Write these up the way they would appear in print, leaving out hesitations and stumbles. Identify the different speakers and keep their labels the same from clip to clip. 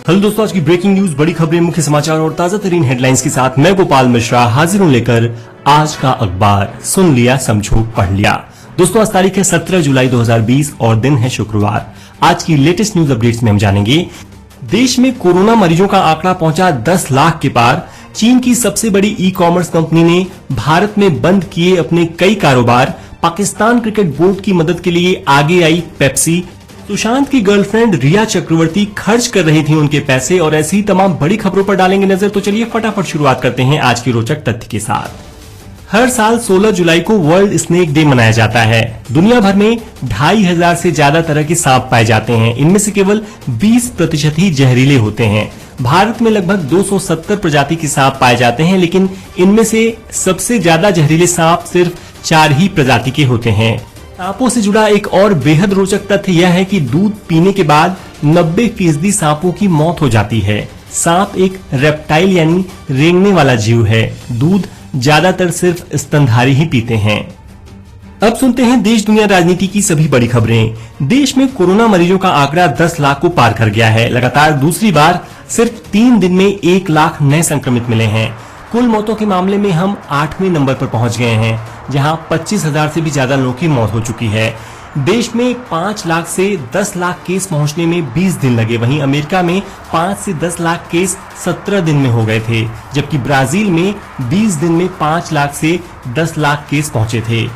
Speaker 1: Hello दोस्तों, आज की ब्रेकिंग न्यूज, बड़ी खबरें, मुख्य समाचार और ताजा तरीन हेडलाइंस के साथ मैं गोपाल मिश्रा हाजिर हूं लेकर आज का अखबार। सुन लिया, समझो, पढ़ लिया। दोस्तों, आज तारीख है 17 जुलाई 2020 और दिन है शुक्रवार। आज की लेटेस्ट न्यूज अपडेट्स में हम जानेंगे, देश में कोरोना मरीजों का आंकड़ा पहुंचा 10 लाख के पार। चीन की सबसे बड़ी ई कॉमर्स कंपनी ने भारत में बंद किए अपने कई कारोबार। पाकिस्तान क्रिकेट बोर्ड की मदद के लिए आगे आई पेप्सी। सुशांत की गर्लफ्रेंड रिया चक्रवर्ती खर्च कर रही थी उनके पैसे, और ऐसी ही तमाम बड़ी खबरों पर डालेंगे नजर। तो चलिए फटाफट शुरुआत करते हैं आज की रोचक तथ्य के साथ। हर साल 16 जुलाई को वर्ल्ड स्नेक डे मनाया जाता है। दुनिया भर में 2500 से ज्यादा तरह के सांप पाए जाते हैं। इनमें से केवल 20% ही जहरीले होते हैं। भारत में लगभग 270 प्रजाति के सांप पाए जाते हैं, लेकिन इनमें से सबसे ज्यादा जहरीले सांप सिर्फ 4 ही प्रजाति के होते हैं। सांपों से जुड़ा एक और बेहद रोचक तथ्य यह है कि दूध पीने के बाद 90% सांपों की मौत हो जाती है। सांप एक रेप्टाइल यानी रेंगने वाला जीव है। दूध ज्यादातर सिर्फ स्तनधारी ही पीते हैं। अब सुनते हैं देश दुनिया राजनीति की सभी बड़ी खबरें। देश में कोरोना मरीजों का आंकड़ा 10 लाख को पार कर गया है। लगातार दूसरी बार सिर्फ 3 दिन में 1 लाख नए संक्रमित मिले हैं। कुल मौतों के मामले में हम 8वें नंबर पर पहुंच गए हैं, जहां 25,000 से भी ज्यादा लोगों की मौत हो चुकी है। देश में 5 लाख से 10 लाख केस पहुंचने में 20 दिन लगे। वहीं अमेरिका में 5 से 10 लाख केस 17 दिन में हो गए थे, जबकि ब्राजील में 20 दिन में 5 लाख से 10 लाख केस पहुंचे थे।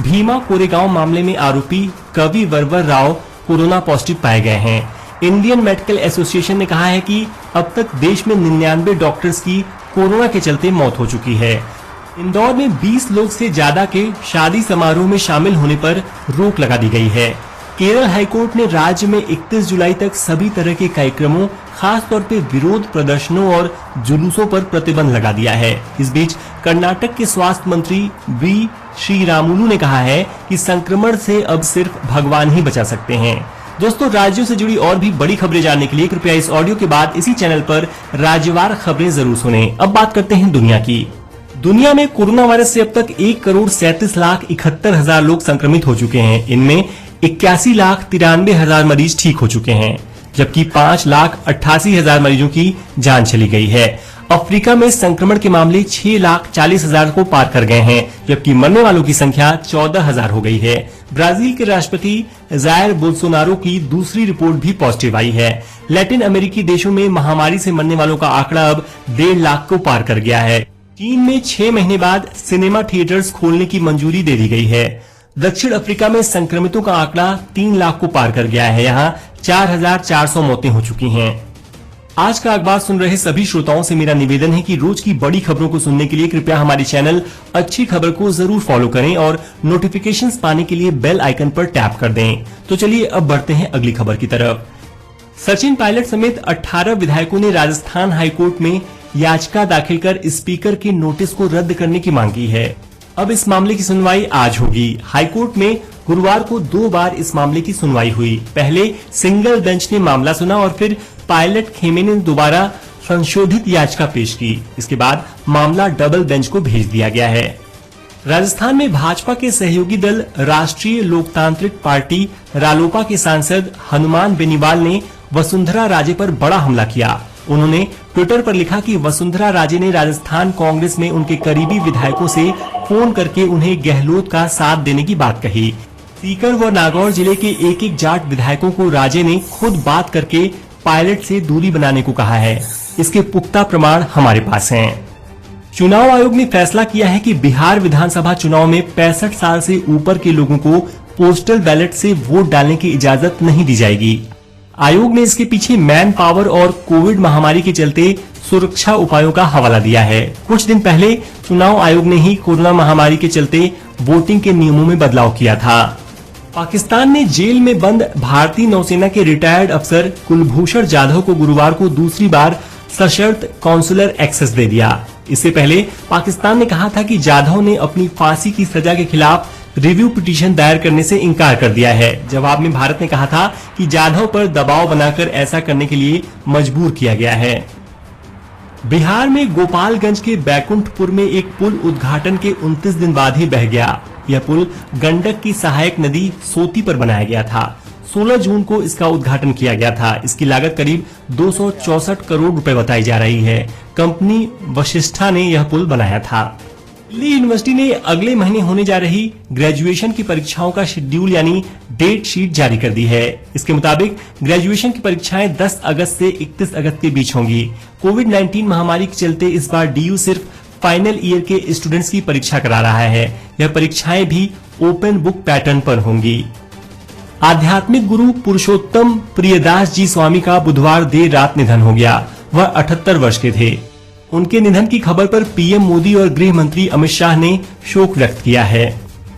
Speaker 1: भीमा कोरेगांव मामले में आरोपी कवि वरवर राव कोरोना पॉजिटिव पाए गए हैं। इंडियन मेडिकल एसोसिएशन ने कहा है कि अब तक देश में 99 डॉक्टर्स की कोरोना के चलते मौत हो चुकी है। इंदौर में 20 लोग से ज्यादा के शादी समारोह में शामिल होने पर रोक लगा दी गई है। केरल हाईकोर्ट ने राज्य में 31 जुलाई तक सभी तरह के कार्यक्रमों, खास तौर पे विरोध प्रदर्शनों और जुलूसों पर प्रतिबंध लगा दिया है। इस बीच कर्नाटक के स्वास्थ्य मंत्री वी श्रीरामुलु ने कहा है कि संक्रमण से अब सिर्फ भगवान ही बचा सकते हैं। दोस्तों, राज्यों से जुड़ी और भी बड़ी खबरें जानने के लिए कृपया इस ऑडियो के बाद इसी चैनल पर राज्यवार खबरें जरूर सुनें। अब बात करते हैं दुनिया की। दुनिया में कोरोना वायरस से अब तक 1,37,71,000 लोग संक्रमित हो चुके हैं। इनमें 81,93,000 मरीज ठीक हो चुके हैं, जबकि 5,88,000 मरीजों की जान चली गई है। अफ्रीका में संक्रमण के मामले 6,40,000 को पार कर गए हैं, जबकि मरने वालों की संख्या 14,000 हो गई है। ब्राजील के राष्ट्रपति जायर बोल्सोनारो की दूसरी रिपोर्ट भी पॉजिटिव आई है। लैटिन अमेरिकी देशों में महामारी से मरने वालों का आंकड़ा अब 1.5 लाख को पार कर गया है। चीन में 6 महीने बाद सिनेमा थिएटर्स खोलने की मंजूरी दे दी गई है। दक्षिण अफ्रीका में संक्रमितों का आंकड़ा 3 लाख को पार कर गया है। यहाँ 4,400 मौतें हो चुकी हैं। आज का अखबार सुन रहे सभी श्रोताओं से मेरा निवेदन है कि रोज की बड़ी खबरों को सुनने के लिए कृपया हमारे चैनल अच्छी खबर को जरूर फॉलो करें और नोटिफिकेशंस पाने के लिए बेल आइकन पर टैप कर दें। तो चलिए अब बढ़ते हैं अगली खबर की तरफ। सचिन पायलट समेत 18 विधायकों ने राजस्थान हाईकोर्ट में याचिका दाखिल कर स्पीकर के नोटिस को रद्द करने की मांग की है। अब इस मामले की सुनवाई आज होगी। हाईकोर्ट में गुरुवार को 2 बार इस मामले की सुनवाई हुई। पहले सिंगल बेंच ने मामला सुना और फिर पायलट खेमे ने दोबारा संशोधित याचिका पेश की। इसके बाद मामला डबल बेंच को भेज दिया गया है। राजस्थान में भाजपा के सहयोगी दल राष्ट्रीय लोकतांत्रिक पार्टी रालोपा के सांसद हनुमान बेनीवाल ने वसुंधरा राजे पर बड़ा हमला किया। उन्होंने ट्विटर पर लिखा कि वसुंधरा राजे ने राजस्थान कांग्रेस में उनके करीबी विधायकों से फोन करके उन्हें गहलोत का साथ देने की बात कही। सीकर व नागौर जिले के एक जाट विधायकों को राजे ने खुद बात करके पायलट से दूरी बनाने को कहा है। इसके पुख्ता प्रमाण हमारे पास हैं। चुनाव आयोग ने फैसला किया है कि बिहार विधानसभा चुनाव में 65 साल से ऊपर के लोगों को पोस्टल बैलेट से वोट डालने की इजाजत नहीं दी जाएगी। आयोग ने इसके पीछे मैन पावर और कोविड महामारी के चलते सुरक्षा उपायों का हवाला दिया है। कुछ दिन पहले चुनाव आयोग ने ही कोरोना महामारी के चलते वोटिंग के नियमों में बदलाव किया था। पाकिस्तान ने जेल में बंद भारतीय नौसेना के रिटायर्ड अफसर कुलभूषण जाधव को गुरुवार को दूसरी बार सशर्त कॉन्सुलर एक्सेस दे दिया। इससे पहले पाकिस्तान ने कहा था कि जाधव ने अपनी फांसी की सजा के खिलाफ रिव्यू पिटीशन दायर करने से इनकार कर दिया है। जवाब में भारत ने कहा था कि जाधव पर दबाव बनाकर ऐसा करने के लिए मजबूर किया गया है। बिहार में गोपालगंज के बैकुंठपुर में एक पुल उद्घाटन के 29 दिन बाद ही बह गया। यह पुल गंडक की सहायक नदी सोती पर बनाया गया था। 16 जून को इसका उद्घाटन किया गया था। इसकी लागत करीब 264 करोड़ रुपए बताई जा रही है। कंपनी वशिष्ठा ने यह पुल बनाया था। दिल्ली यूनिवर्सिटी ने अगले महीने होने जा रही ग्रेजुएशन की परीक्षाओं का शेड्यूल यानी डेट शीट जारी कर दी है। इसके मुताबिक ग्रेजुएशन की परीक्षाएं 10 अगस्त से 31 अगस्त के बीच होंगी। कोविड-19 महामारी के चलते इस बार डीयू सिर्फ फाइनल ईयर के स्टूडेंट्स की परीक्षा करा रहा है। यह परीक्षाएं भी ओपन बुक पैटर्न पर होंगी। आध्यात्मिक गुरु पुरुषोत्तम प्रियदास जी स्वामी का बुधवार देर रात निधन हो गया। वह 78 वर्ष के थे। उनके निधन की खबर पर पीएम मोदी और गृह मंत्री अमित शाह ने शोक व्यक्त किया है।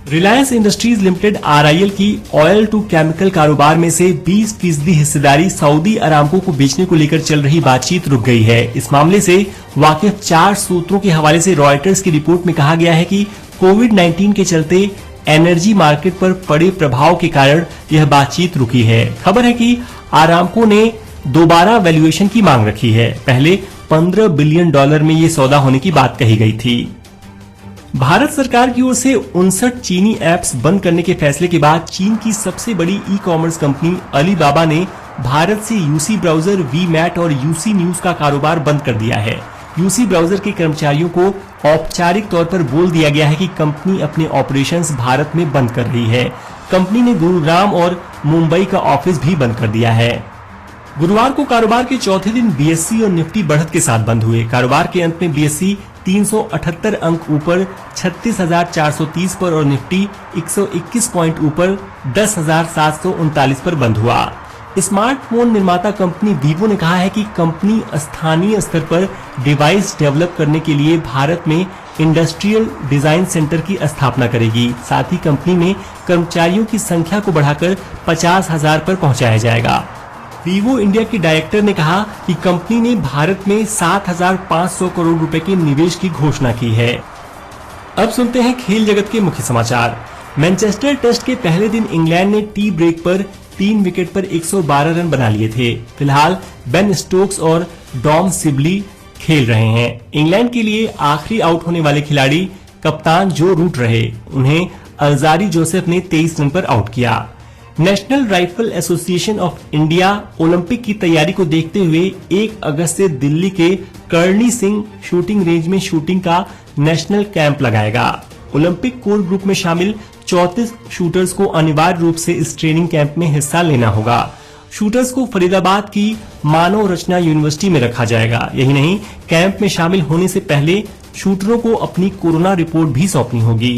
Speaker 1: रिलायंस इंडस्ट्रीज लिमिटेड आरआईएल की ऑयल टू केमिकल कारोबार में से 20% हिस्सेदारी सऊदी अरामको को बेचने को लेकर चल रही बातचीत रुक गई है। इस मामले से वाकिफ 4 सूत्रों के हवाले से रॉयटर्स की रिपोर्ट में कहा गया है कि कोविड-19 के चलते एनर्जी मार्केट पर पड़े प्रभाव के कारण यह बातचीत रुकी है। खबर है कि आरामको ने दोबारा वैल्यूएशन की मांग रखी है। पहले $15 बिलियन में ये सौदा होने की बात कही गई थी। भारत सरकार की ओर से 59 चीनी ऐप्स बंद करने के फैसले के बाद चीन की सबसे बड़ी ई कॉमर्स कंपनी अलीबाबा ने भारत से यूसी ब्राउजर, वीमैट और यूसी न्यूज का कारोबार बंद कर दिया है। यूसी ब्राउजर के कर्मचारियों को औपचारिक तौर पर बोल दिया गया है कि कंपनी अपने ऑपरेशंस भारत में बंद कर रही है। कंपनी ने गुरुग्राम और मुंबई का ऑफिस भी बंद कर दिया है। गुरुवार को कारोबार के चौथे दिन बीएसई और निफ्टी बढ़त के साथ बंद हुए। कारोबार के अंत में बीएसई 378 अंक ऊपर 36,430 पर और निफ्टी 121 पॉइंट ऊपर 10,739 पर बंद हुआ। स्मार्टफोन निर्माता कंपनी वीवो ने कहा है कि कंपनी स्थानीय स्तर पर डिवाइस डेवलप करने के लिए भारत में इंडस्ट्रियल डिजाइन सेंटर की स्थापना करेगी। साथ ही कंपनी में कर्मचारियों की संख्या को बढ़ाकर 50,000 पर पहुंचाया जाएगा। वीवो इंडिया के डायरेक्टर ने कहा कि कंपनी ने भारत में 7,500 करोड़ रुपए के निवेश की घोषणा की है। अब सुनते हैं खेल जगत के मुख्य समाचार। मैनचेस्टर टेस्ट के पहले दिन इंग्लैंड ने टी ब्रेक पर 3 विकेट पर 112 रन बना लिए थे। फिलहाल बेन स्टोक्स और डॉम सिबली खेल रहे हैं। इंग्लैंड के लिए आखिरी आउट होने वाले खिलाड़ी कप्तान जो रूट रहे। उन्हें अल्जारी जोसेफ ने 23 रन पर आउट किया। National rifle association of India Olympic की तैयारी को देखते हुए 1 अगस्त से दिल्ली के कर्णी सिंह शूटिंग रेंज में शूटिंग का नेशनल कैंप लगाएगा। ओलंपिक कोर ग्रुप में शामिल 34 शूटर्स को अनिवार्य रूप से इस ट्रेनिंग कैंप में हिस्सा लेना होगा। शूटर्स को फरीदाबाद की मानव रचना यूनिवर्सिटी में रखा जाएगा। यही नहीं, कैंप में शामिल होने से पहले शूटरों को अपनी कोरोना रिपोर्ट भी सौंपनी होगी।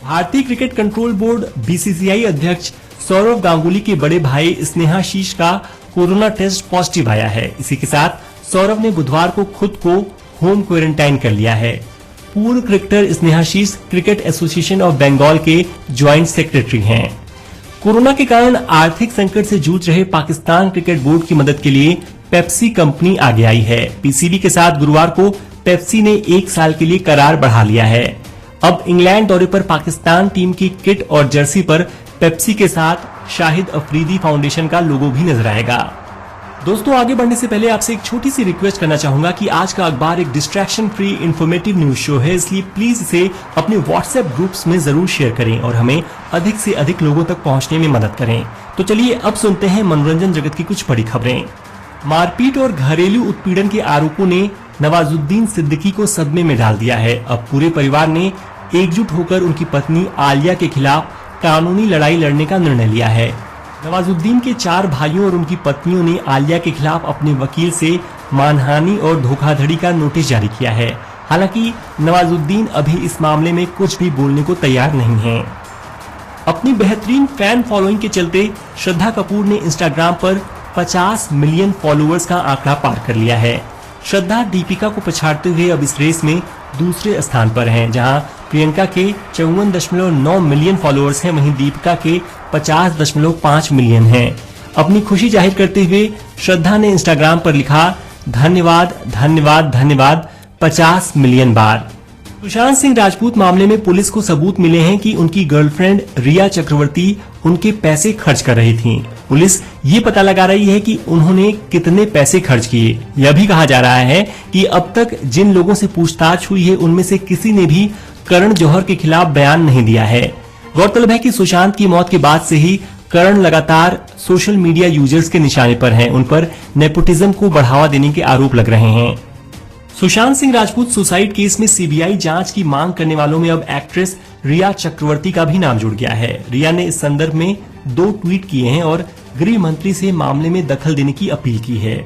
Speaker 1: भारतीय क्रिकेट कंट्रोल बोर्ड बीसीसीआई अध्यक्ष सौरव गांगुली के बड़े भाई स्नेहाशीष का कोरोना टेस्ट पॉजिटिव आया है। इसी के साथ सौरव ने बुधवार को खुद को होम क्वारंटाइन कर लिया है। पूर्व cricketer Snehasish cricket association of Bengal के ज्वाइंट सेक्रेटरी हैं। कोरोना के कारण आर्थिक संकट से जूझ रहे पाकिस्तान क्रिकेट बोर्ड की मदद के लिए पेप्सी कंपनी आगे आई है। पीसीबी के साथ गुरुवार को पेप्सी ने 1 साल के लिए करार बढ़ा लिया है। अब इंग्लैंड दौरे पर पाकिस्तान टीम की किट और जर्सी पर पेप्सी के साथ शाहिद अफरीदी फाउंडेशन का लोगो भी नजर आएगा। दोस्तों, आगे बढ़ने से पहले आपसे एक छोटी सी रिक्वेस्ट करना चाहूंगा कि आज का अखबार एक distraction free informative news show है, इसलिए प्लीज इसे अपने व्हाट्सएप ग्रुप्स में जरूर शेयर करें और हमें अधिक से अधिक लोगों तक पहुंचने में मदद करें। तो चलिए अब सुनते हैं मनोरंजन जगत की कुछ बड़ी खबरें। मारपीट और घरेलू उत्पीड़न के आरोपों ने नवाजुद्दीन सिद्दीकी को सदमे में डाल दिया है। अब पूरे परिवार ने एकजुट होकर उनकी पत्नी आलिया के खिलाफ कानूनी लड़ाई लड़ने का निर्णय लिया है। नवाजुद्दीन के 4 भाइयों और उनकी पत्नियों ने आलिया के खिलाफ अपने वकील से मानहानि और धोखाधड़ी का नोटिस जारी किया है। हालांकि नवाजुद्दीन अभी इस मामले में कुछ भी बोलने को तैयार नहीं हैं। अपनी बेहतरीन फैन फॉलोइंग के चलते श्रद्धा कपूर ने इंस्टाग्राम पर 50 मिलियन फॉलोअर्स का आंकड़ा पार कर लिया है। श्रद्धा दीपिका को पछाड़ते हुए अब इस रेस में दूसरे स्थान पर हैं, जहां प्रियंका के 54.9 मिलियन फॉलोअर्स हैं, वहीं दीपिका के 50.5 मिलियन हैं। अपनी खुशी जाहिर करते हुए श्रद्धा ने इंस्टाग्राम पर लिखा, धन्यवाद धन्यवाद धन्यवाद 50 मिलियन बार। सुशांत सिंह राजपूत मामले में पुलिस को सबूत मिले हैं कि उनकी गर्लफ्रेंड रिया चक्रवर्ती उनके पैसे खर्च कर रही थी। पुलिस ये पता लगा रही है कि उन्होंने कितने पैसे खर्च किए। यह भी कहा जा रहा है कि अब तक जिन लोगों से पूछताछ हुई है उनमें से किसी ने भी करण जौहर के खिलाफ बयान नहीं दिया है। गौरतलब है कि सुशांत की मौत के बाद से ही करण लगातार सोशल मीडिया यूजर्स के निशाने पर हैं। उन पर नेपोटिज्म को बढ़ावा देने के आरोप लग रहे हैं। सुशांत सिंह राजपूत सुसाइड केस में सीबीआई जांच की मांग करने वालों में अब एक्ट्रेस रिया चक्रवर्ती का भी नाम जुड़ गया है। रिया ने इस संदर्भ में 2 ट्वीट किए हैं और गृह मंत्री से मामले में दखल देने की अपील की है।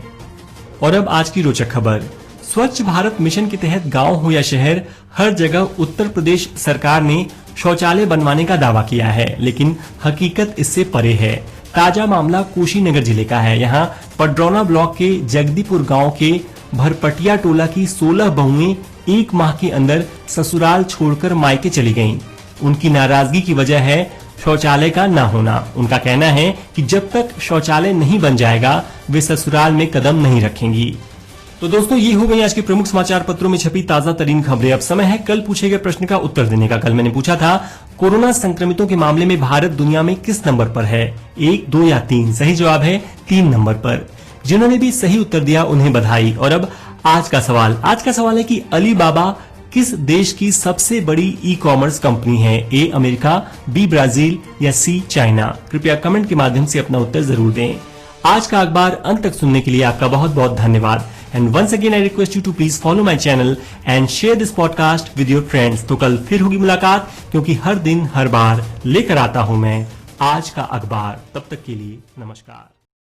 Speaker 1: और अब आज की रोचक खबर, स्वच्छ भारत मिशन के तहत गांव हो या शहर, हर जगह उत्तर प्रदेश सरकार ने शौचालय बनवाने का दावा किया है, लेकिन हकीकत इससे परे है। ताजा मामला कुशीनगर जिले का है। यहाँ पडरौना ब्लॉक के जगदीपुर गांव के भरपटिया टोला की 16 बहुएं 1 माह के अंदर ससुराल छोड़कर मायके चली गईं। उनकी नाराजगी की वजह है शौचालय का ना होना। उनका कहना है कि जब तक शौचालय नहीं बन जाएगा वे ससुराल में कदम नहीं रखेंगी। तो दोस्तों, ये हो गई आज के प्रमुख समाचार पत्रों में छपी ताजा तरीन खबरें। अब समय है कल पूछे गए प्रश्न का उत्तर देने का। कल मैंने पूछा था कोरोना संक्रमितों के मामले में भारत दुनिया में किस नंबर पर है, 1, 2 या 3। सही जवाब है 3 नंबर पर। जिन्होंने भी सही उत्तर दिया उन्हें बधाई। और अब आज का सवाल है कि अलीबाबा किस देश की सबसे बड़ी ई कॉमर्स कंपनी है, ए अमेरिका, बी ब्राजील या सी चाइना। कृपया कमेंट के माध्यम से अपना उत्तर जरूर दें। आज का अखबार अंत तक सुनने के लिए आपका बहुत बहुत धन्यवाद। And once again I request you to please follow my channel and share this podcast with your friends. तो कल फिर होगी मुलाकात, क्योंकि हर दिन हर बार लेकर आता हूं मैं आज का अखबार। तब तक के लिए नमस्कार।